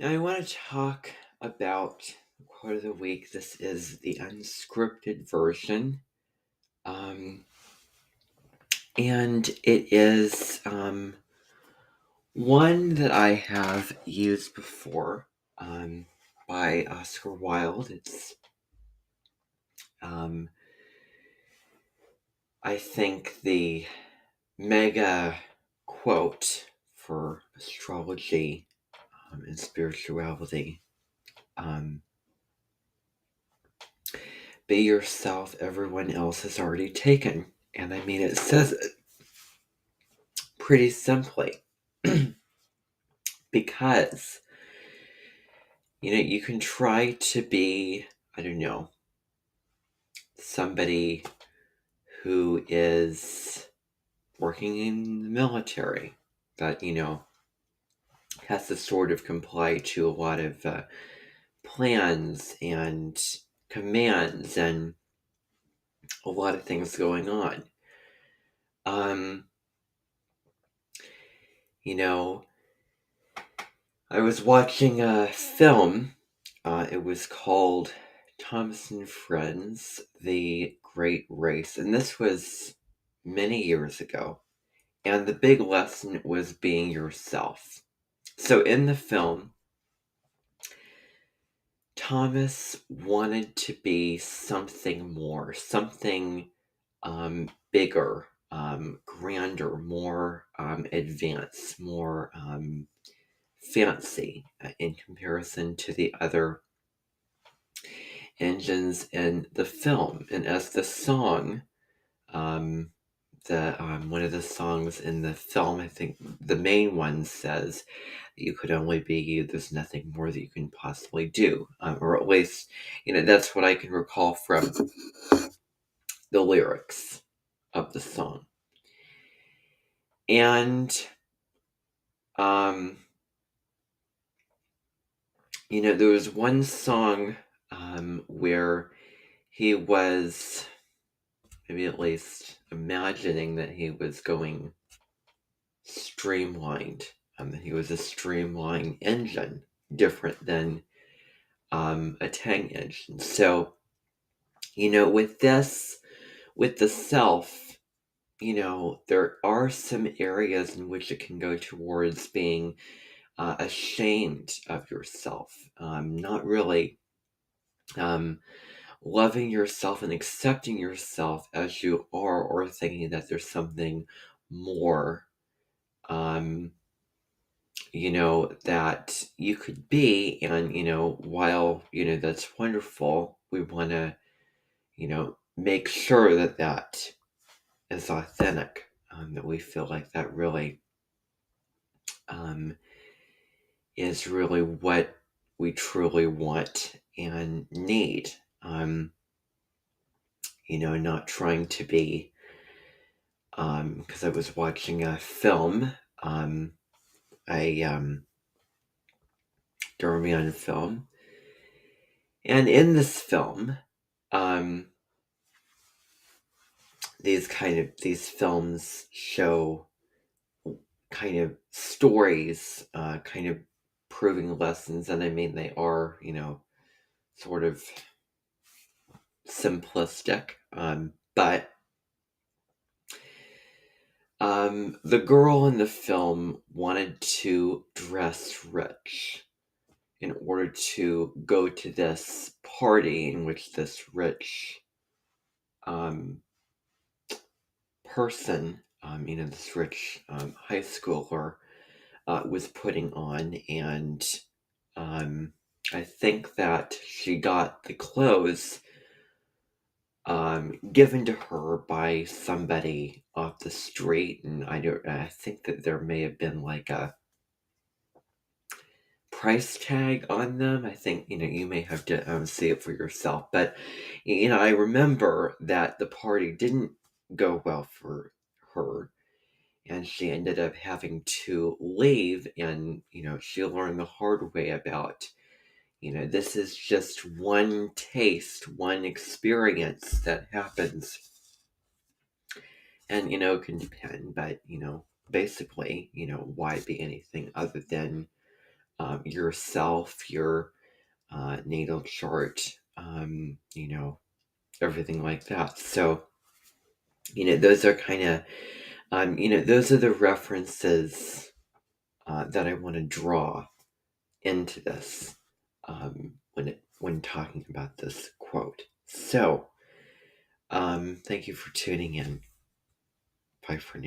Now, I want to talk about the quote of the week. This is the unscripted version. Um, and it is one that I have used before by Oscar Wilde. It's, um, I think, the mega quote for astrology and spirituality. Um, Be yourself, everyone else has already taken. And I mean, it says it pretty simply because, you can try to be, I don't know, somebody who is working in the military that, has to sort of comply to a lot of plans and commands and a lot of things going on. Um, you know, I was watching a film. It was called Thomas and Friends, The Great Race. And this was many years ago. And the big lesson was being yourself. So in the film, Thomas wanted to be something more, something bigger, grander, more advanced, more fancy in comparison to the other engines in the film. And as the song, um, the one of the songs in the film, I think the main one says, "You could only be you. There's nothing more that you can possibly do," or at least, that's what I can recall from the lyrics of the song. And um, there was one song where he was maybe at least imagining that he was going streamlined, that he was a streamlined engine, different than a Tang engine. So, with the self, there are some areas in which it can go towards being ashamed of yourself, not really um, loving yourself and accepting yourself as you are, or thinking that there's something more, um, that you could be. And, while, that's wonderful, we want to, make sure that that is authentic, that we feel like that really um, is really what we truly want and need. Not trying to be, because I was watching a film, a Darmian film, and in this film, um, these films show kind of stories, kind of proving lessons, and I mean they are, sort of simplistic, but the girl in the film wanted to dress rich in order to go to this party in which this rich um, person, this rich high schooler, was putting on. And I think that she got the clothes given to her by somebody off the street. And I think that there may have been like a price tag on them. I think, you may have to see it for yourself. But, I remember that the party didn't go well for her. And she ended up having to leave. And, she learned the hard way about, this is just one taste, one experience that happens. And, it can depend. But, basically, why be anything other than yourself, your natal chart, everything like that. So, those are kind of, those are the references that I want to draw into this when talking about this quote. So, thank you for tuning in. Bye for now.